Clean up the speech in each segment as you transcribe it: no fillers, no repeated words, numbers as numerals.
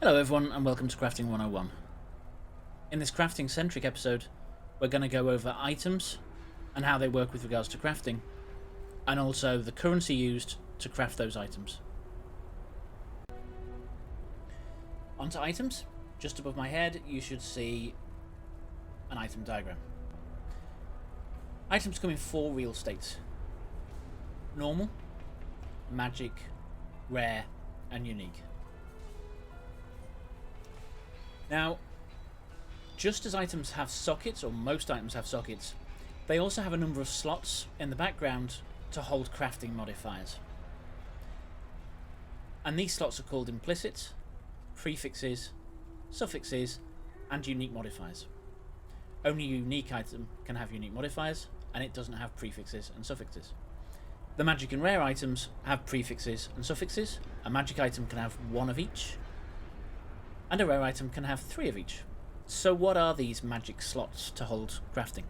Hello everyone and welcome to Crafting 101. In this crafting centric episode we're going to go over items and how they work with regards to crafting, and also the currency used to craft those items. Onto items. Just above my head you should see an item diagram. Items come in four real states: normal, magic, rare and unique. Now, just as items have sockets, or most items have sockets, they also have a number of slots in the background to hold crafting modifiers. And these slots are called implicit, prefixes, suffixes, and unique modifiers. Only a unique item can have unique modifiers, and it doesn't have prefixes and suffixes. The magic and rare items have prefixes and suffixes. A magic item can have one of each, and a rare item can have three of each. So what are these magic slots to hold crafting?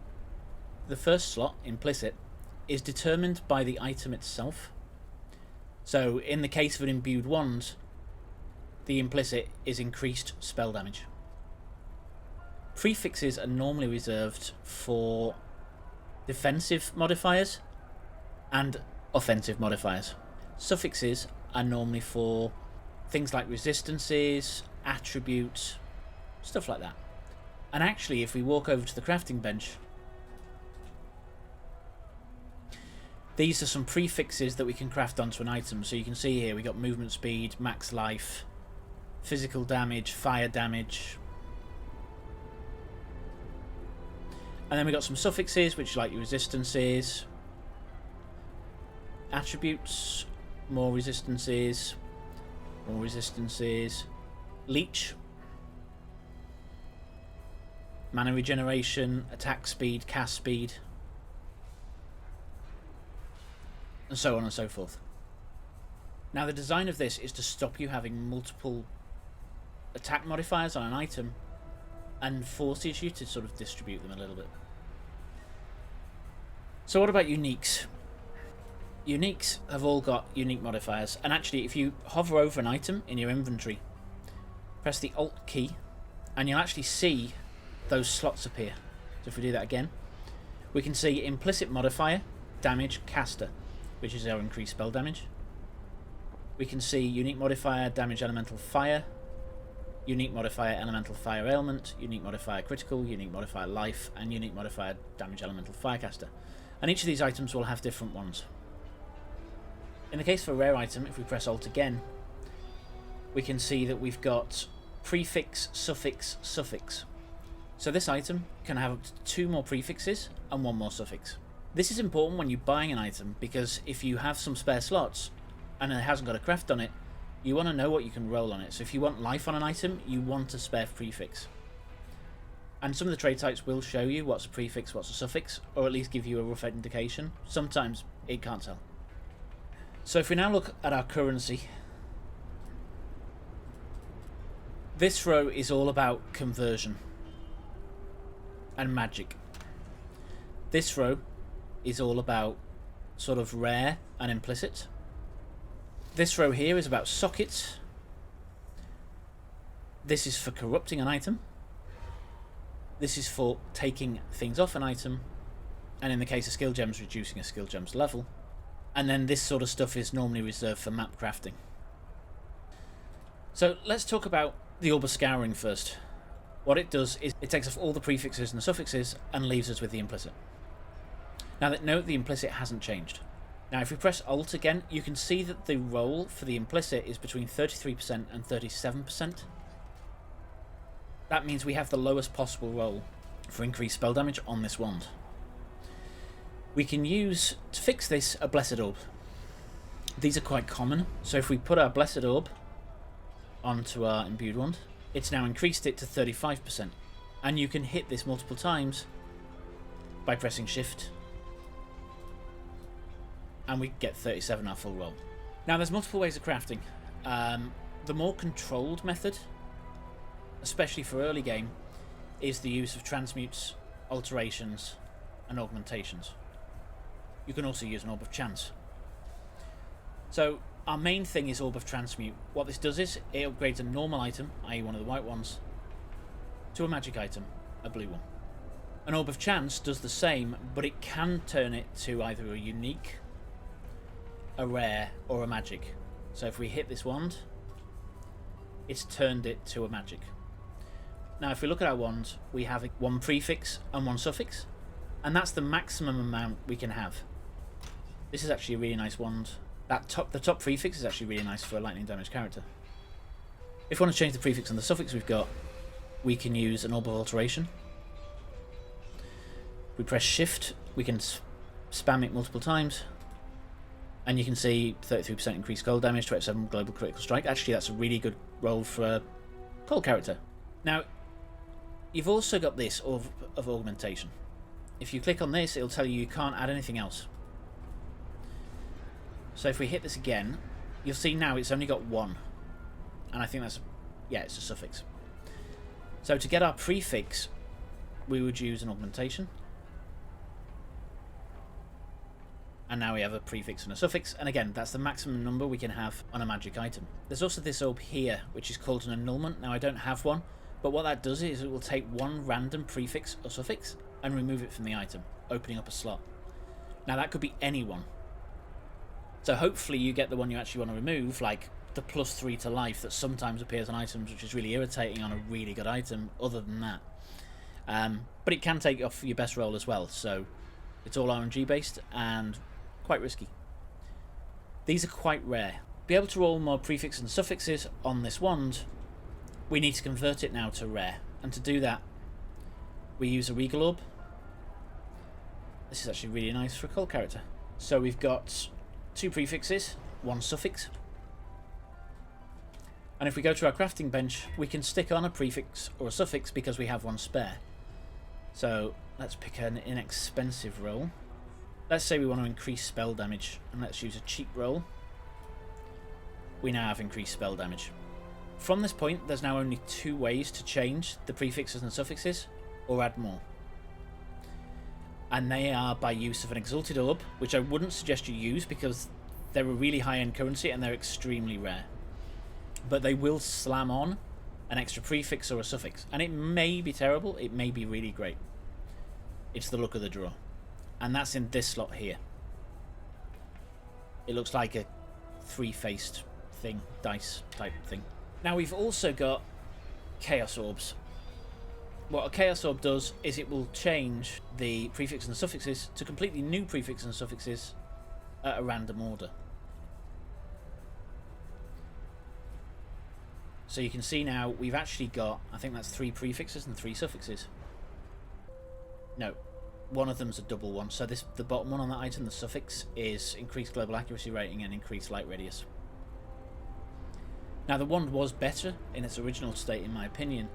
The first slot, implicit, is determined by the item itself. So in the case of an imbued wand, the implicit is increased spell damage. Prefixes are normally reserved for defensive modifiers and offensive modifiers. Suffixes are normally for things like resistances, attributes, stuff like that. And actually, if we walk over to the crafting bench, these are some prefixes that we can craft onto an item. So you can see here we got movement speed, max life, physical damage, fire damage, and then we got some suffixes which are like your resistances, attributes, more resistances, leech, mana regeneration, attack speed, cast speed, and so on and so forth. Now the design of this is to stop you having multiple attack modifiers on an item and forces you to sort of distribute them a little bit. So what about uniques? Uniques have all got unique modifiers, and actually if you hover over an item in your inventory, press the Alt key, and you'll actually see those slots appear. So if we do that again, we can see implicit modifier, damage, caster, which is our increased spell damage. We can see unique modifier, damage, elemental fire, unique modifier, elemental fire ailment, unique modifier, critical, unique modifier, life, and unique modifier, damage, elemental firecaster. And each of these items will have different ones. In the case of a rare item, if we press Alt again, we can see that we've got prefix, suffix, suffix. So this item can have up to two more prefixes and one more suffix. This is important when you're buying an item, because if you have some spare slots and it hasn't got a craft on it, you want to know what you can roll on it. So if you want life on an item, you want a spare prefix. And some of the trade sites will show you what's a prefix, what's a suffix, or at least give you a rough indication. Sometimes it can't tell. So if we now look at our currency, this row is all about conversion and magic. This row is all about sort of rare and implicit. This row here is about sockets. This is for corrupting an item. This is for taking things off an item, and in the case of skill gems, reducing a skill gem's level. And then this sort of stuff is normally reserved for map crafting. So let's talk about the orb of scouring first. What it does is it takes off all the prefixes and the suffixes and leaves us with the implicit. Now note the implicit hasn't changed. Now if we press Alt again, you can see that the roll for the implicit is between 33% and 37%. That means we have the lowest possible roll for increased spell damage on this wand. We can use, to fix this, a Blessed Orb. These are quite common, so if we put our Blessed Orb onto our imbued wand, it's now increased it to 35%. And you can hit this multiple times by pressing Shift, and we get 37 our full roll. Now there's multiple ways of crafting. The more controlled method, especially for early game, is the use of transmutes, alterations, and augmentations. You can also use an Orb of Chance. So our main thing is Orb of Transmute. What this does is it upgrades a normal item, i.e. one of the white ones, to a magic item, a blue one. An Orb of Chance does the same, but it can turn it to either a unique, a rare, or a magic. So if we hit this wand, it's turned it to a magic. Now if we look at our wands, we have one prefix and one suffix, and that's the maximum amount we can have. This is actually a really nice wand. The top prefix is actually really nice for a lightning damage character. If we want to change the prefix and the suffix we've got, we can use an Orb of Alteration. We press shift, we can spam it multiple times, and you can see 33% increased cold damage, 27 global critical strike. Actually, that's a really good roll for a cold character. Now, you've also got this Orb of Augmentation. If you click on this, it'll tell you can't add anything else. So if we hit this again, you'll see now it's only got one. And I think that's, yeah, it's a suffix. So to get our prefix, we would use an augmentation. And now we have a prefix and a suffix. And again, that's the maximum number we can have on a magic item. There's also this orb here, which is called an annulment. Now I don't have one, but what that does is it will take one random prefix or suffix and remove it from the item, opening up a slot. Now that could be any one. So hopefully you get the one you actually want to remove, like the +3 to life that sometimes appears on items, which is really irritating on a really good item, other than that. But it can take off your best roll as well, so it's all RNG based and quite risky. These are quite rare. To be able to roll more prefixes and suffixes on this wand, we need to convert it now to rare. And to do that, we use a Regal Orb. This is actually really nice for a cold character. So we've got 2 prefixes, 1 suffix. And if we go to our crafting bench, we can stick on a prefix or a suffix because we have 1 spare. So let's pick an inexpensive roll. Let's say we want to increase spell damage, and let's use a cheap roll. We now have increased spell damage. From this point, there's now only 2 ways to change the prefixes and suffixes, or add more. And they are by use of an Exalted Orb, which I wouldn't suggest you use because they're a really high-end currency and they're extremely rare. But they will slam on an extra prefix or a suffix. And it may be terrible, it may be really great. It's the luck of the draw. And that's in this slot here. It looks like a 3-faced thing, dice type thing. Now we've also got Chaos Orbs. What a Chaos Orb does is it will change the prefix and the suffixes to completely new prefixes and suffixes at a random order. So you can see now we've actually got, I think that's 3 prefixes and 3 suffixes. No, one of them's a double one. So the bottom one on that item, the suffix, is increased global accuracy rating and increased light radius. Now the wand was better in its original state in my opinion,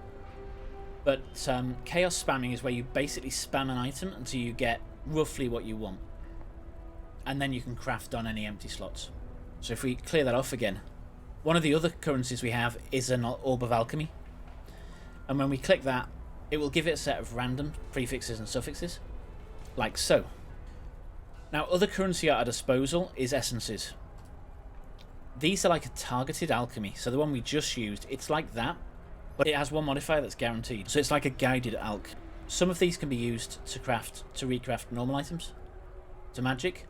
but chaos spamming is where you basically spam an item until you get roughly what you want, and then you can craft on any empty slots. So if we clear that off again, one of the other currencies we have is an Orb of Alchemy, and when we click that, it will give it a set of random prefixes and suffixes, like so. Now other currency at our disposal is essences. These are like a targeted alchemy, so the one we just used, it's like that, but it has one modifier that's guaranteed, so it's like a guided alch. Some of these can be used to recraft normal items, to magic,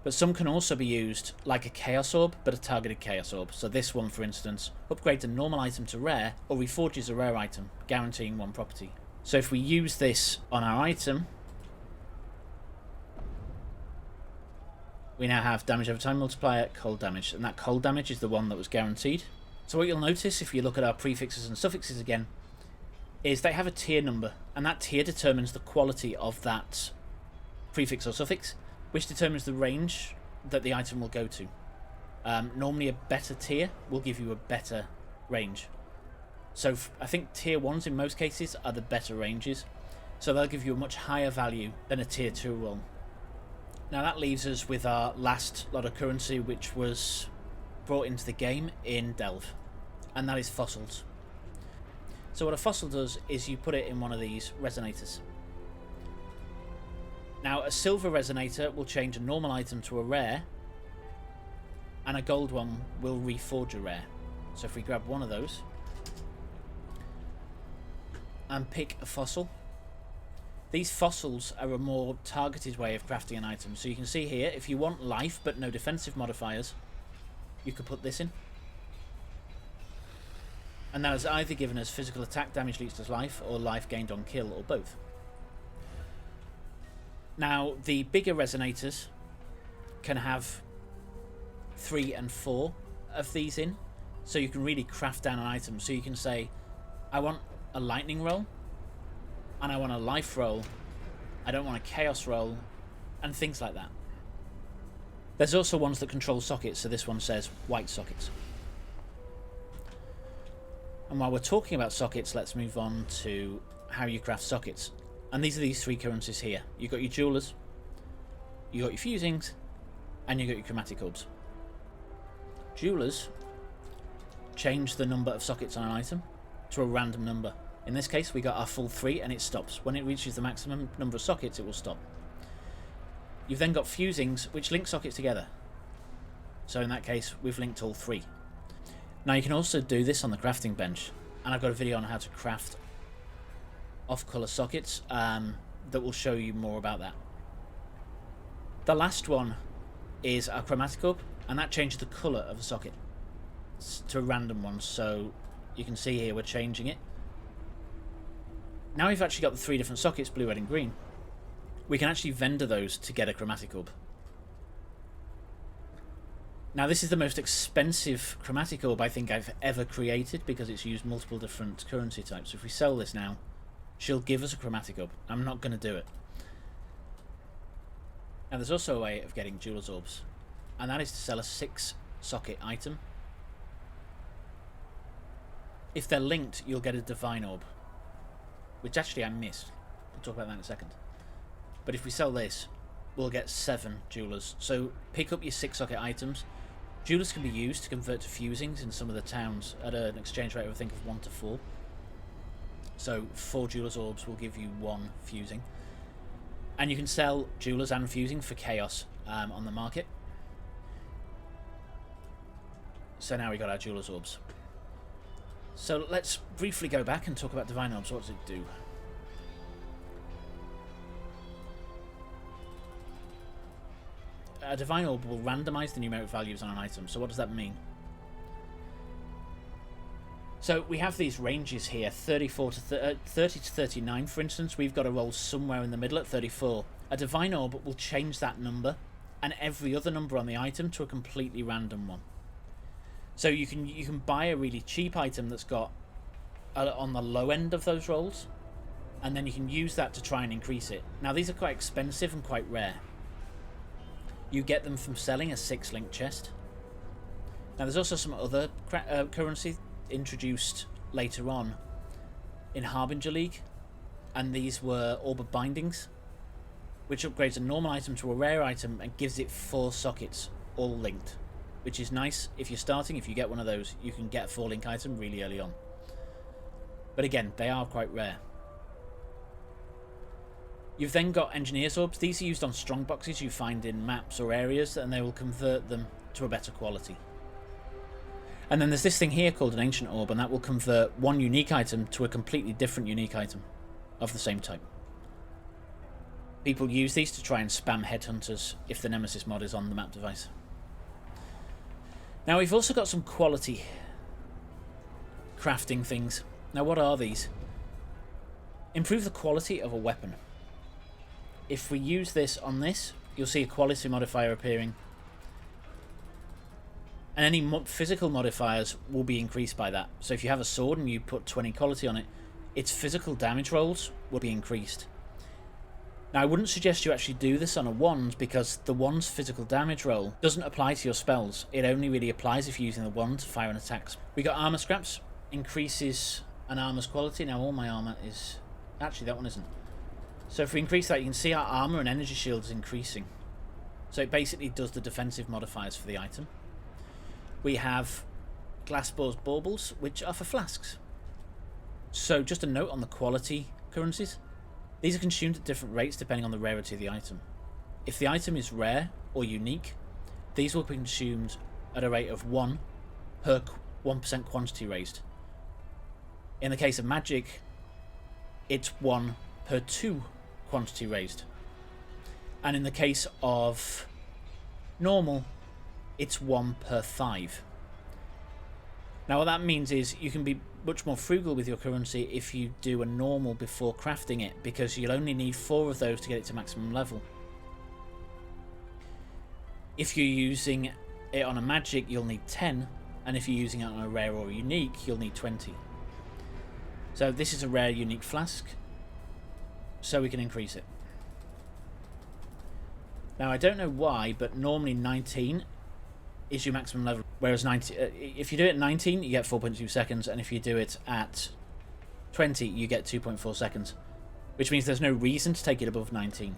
but some can also be used like a Chaos Orb, but a targeted Chaos Orb. So this one, for instance, upgrades a normal item to rare, or reforges a rare item, guaranteeing 1 property. So if we use this on our item, we now have damage over time multiplier, cold damage, and that cold damage is the one that was guaranteed. So what you'll notice if you look at our prefixes and suffixes again, is they have a tier number, and that tier determines the quality of that prefix or suffix, which determines the range that the item will go to. Normally a better tier will give you a better range. So I think tier 1s in most cases are the better ranges, so they'll give you a much higher value than a tier 2 roll. Now that leaves us with our last lot of currency, which was brought into the game in Delve, and that is fossils. So what a fossil does is you put it in one of these resonators. Now a silver resonator will change a normal item to a rare, and a gold one will reforge a rare. So if we grab one of those and pick a fossil, these fossils are a more targeted way of crafting an item. So you can see here, if you want life but no defensive modifiers, you could put this in. And that has either given us physical attack damage leads to life, or life gained on kill, or both. Now, the bigger resonators can have 3 and 4 of these in, so you can really craft down an item. So you can say, I want a lightning roll, and I want a life roll, I don't want a chaos roll, and things like that. There's also ones that control sockets, so this one says white sockets. And while we're talking about sockets, let's move on to how you craft sockets. And these are these 3 currencies here. You've got your jewelers, you got your fusings, and you got your chromatic orbs. Jewelers change the number of sockets on an item to a random number. In this case, we got our full 3 and it stops. When it reaches the maximum number of sockets, it will stop. You've then got fusings, which link sockets together. So in that case, we've linked all 3. Now you can also do this on the crafting bench, and I've got a video on how to craft off-color sockets that will show you more about that. The last one is our chromatic orb, and that changes the colour of a socket to a random one. So you can see here we're changing it. Now we've actually got the 3 different sockets, blue, red and green. We can actually vendor those to get a chromatic orb. Now this is the most expensive chromatic orb I think I've ever created, because it's used multiple different currency types. So if we sell this now, she'll give us a chromatic orb. I'm not going to do it. Now there's also a way of getting jeweler's orbs, and that is to sell a 6 socket item. If they're linked, you'll get a divine orb, which actually I missed. We'll talk about that in a second. But if we sell this, we'll get 7 jewelers. So pick up your 6 socket items. Jewelers can be used to convert to fusings in some of the towns at an exchange rate of, I think, of 1 to 4. So 4 jewelers orbs will give you 1 fusing. And you can sell jewelers and fusing for chaos on the market. So now we got our jewelers orbs. So let's briefly go back and talk about divine orbs. What does it do? A divine orb will randomize the numeric values on an item. So what does that mean? So we have these ranges here, 30 to 39 for instance. We've got to roll somewhere in the middle at 34. A divine orb will change that number and every other number on the item to a completely random one. So you can buy a really cheap item that's got on the low end of those rolls, and then you can use that to try and increase it. Now these are quite expensive and quite rare. You get them from selling a 6-link chest. Now there's also some other currency introduced later on in Harbinger League, and these were orb of bindings, which upgrades a normal item to a rare item and gives it 4 sockets all linked, which is nice. If you're starting, if you get one of those, you can get a 4-link item really early on. But again, they are quite rare. You've then got engineer's orbs. These are used on strong boxes you find in maps or areas, and they will convert them to a better quality. And then there's this thing here called an ancient orb, and that will convert one unique item to a completely different unique item of the same type. People use these to try and spam headhunters if the Nemesis mod is on the map device. Now we've also got some quality crafting things. Now what are these? Improve the quality of a weapon. If we use this on this, you'll see a quality modifier appearing. And any physical modifiers will be increased by that. So if you have a sword and you put 20 quality on it, its physical damage rolls will be increased. Now I wouldn't suggest you actually do this on a wand, because the wand's physical damage roll doesn't apply to your spells. It only really applies if you're using the wand to fire an attacks. We got armor scraps, increases an armor's quality. Now all my armor is... actually that one isn't. So if we increase that, you can see our armor and energy shield is increasing. So it basically does the defensive modifiers for the item. We have glass baubles, which are for flasks. So just a note on the quality currencies. These are consumed at different rates depending on the rarity of the item. If the item is rare or unique, these will be consumed at a rate of 1 per 1% quantity raised. In the case of magic, it's 1 per 2 quantity raised. And in the case of normal, it's 1 per 5. Now what that means is you can be much more frugal with your currency if you do a normal before crafting it, because you'll only need 4 of those to get it to maximum level. If you're using it on a magic, you'll need 10, and if you're using it on a rare or unique, you'll need 20. So this is a rare unique flask, so we can increase it. Now I don't know why, but normally 19 is your maximum level, whereas 90, if you do it at 19 you get 4.2 seconds, and if you do it at 20 you get 2.4 seconds, which means there's no reason to take it above 19,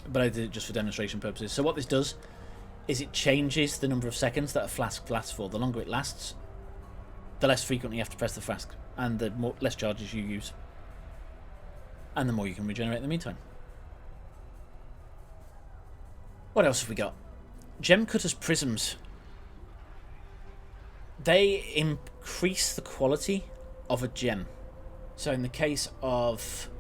but I did it just for demonstration purposes. So what this does is it changes the number of seconds that a flask lasts for. The longer it lasts, the less frequently you have to press the flask, and the less charges you use, and the more you can regenerate in the meantime. What else have we got? Gem Cutter's Prisms. They increase the quality of a gem. So in the case of,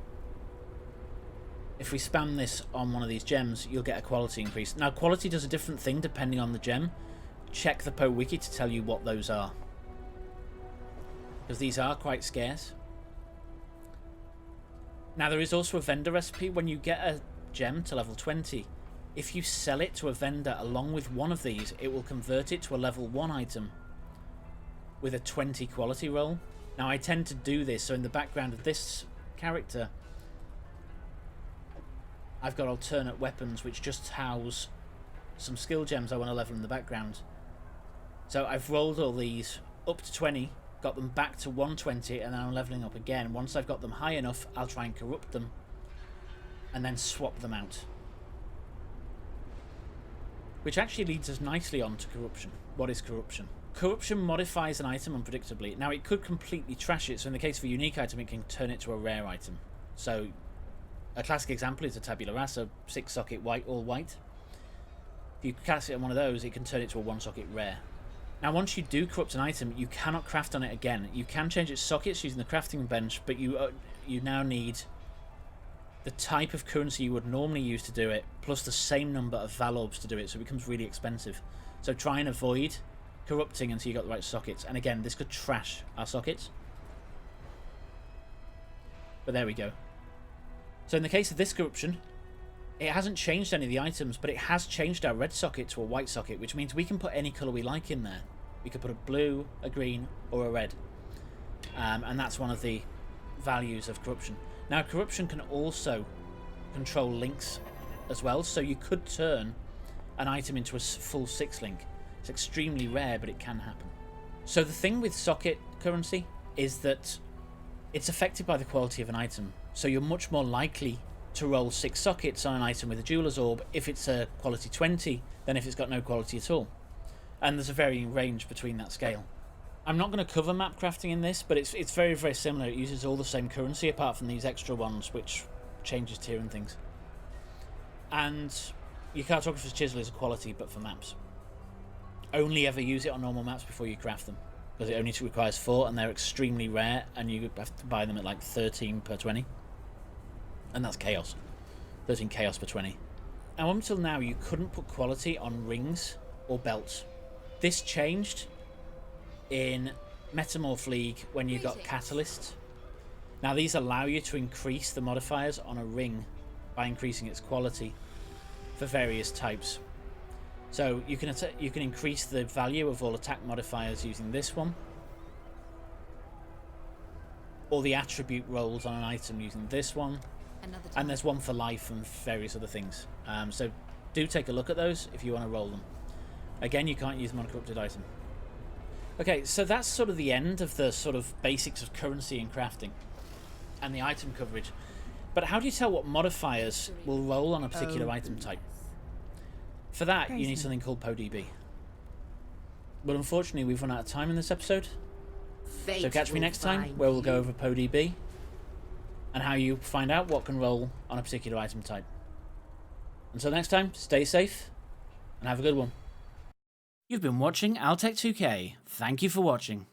if we spam this on one of these gems, you'll get a quality increase. Now quality does a different thing depending on the gem. Check the POE wiki to tell you what those are, because these are quite scarce. Now there is also a vendor recipe. When you get a gem to level 20, if you sell it to a vendor along with one of these, it will convert it to a level 1 item with a 20 quality roll. Now I tend to do this, so in the background of this character I've got alternate weapons which just house some skill gems I want to level in the background. So I've rolled all these up to 20, got them back to 120, and then I'm leveling up again. Once I've got them high enough, I'll try and corrupt them and then swap them out. Which actually leads us nicely on to corruption. What is corruption? Corruption modifies an item unpredictably. Now it could completely trash it, so in the case of a unique item it can turn it to a rare item. So a classic example is a tabula rasa, 6-socket white, all white. If you cast it on one of those, it can turn it to a 1-socket rare. Now once you do corrupt an item, you cannot craft on it again. You can change its sockets using the crafting bench, but you now need the type of currency you would normally use to do it, plus the same number of val orbs to do it, so it becomes really expensive. So try and avoid corrupting until you got the right sockets. And again, this could trash our sockets. But there we go. So in the case of this corruption, it hasn't changed any of the items, but it has changed our red socket to a white socket, which means we can put any colour we like in there. We could put a blue, a green, or a red. And that's one of the values of corruption. Now corruption can also control links as well, so you could turn an item into a full 6-link. It's extremely rare, but it can happen. So the thing with socket currency is that it's affected by the quality of an item, so you're much more likely to roll 6 sockets on an item with a jeweler's orb if it's a quality 20 than if it's got no quality at all. And there's a varying range between that scale. I'm not going to cover map crafting in this, but it's very, very similar. It uses all the same currency apart from these extra ones, which changes tier and things. And your cartographer's chisel is a quality, but for maps. Only ever use it on normal maps before you craft them, because it only requires 4, and they're extremely rare, and you have to buy them at like 13 per 20. And that's chaos. 13 chaos per 20. Now, up until now, you couldn't put quality on rings or belts. This changed in Metamorph League when you got Catalyst. Now these allow you to increase the modifiers on a ring by increasing its quality for various types. So you can increase the value of all attack modifiers using this one, or the attribute rolls on an item using this one, and there's one for life and various other things. So do take a look at those if you want to roll them. Again, you can't use them on a corrupted item. Okay, so that's sort of the end of the sort of basics of currency and crafting and the item coverage. But how do you tell what modifiers will roll on a particular item type? For that, you need something called PODB. But unfortunately, we've run out of time in this episode. So catch me next time, where we'll go over PODB and how you find out what can roll on a particular item type. Until next time, stay safe and have a good one. You've been watching Altec 2K. Thank you for watching.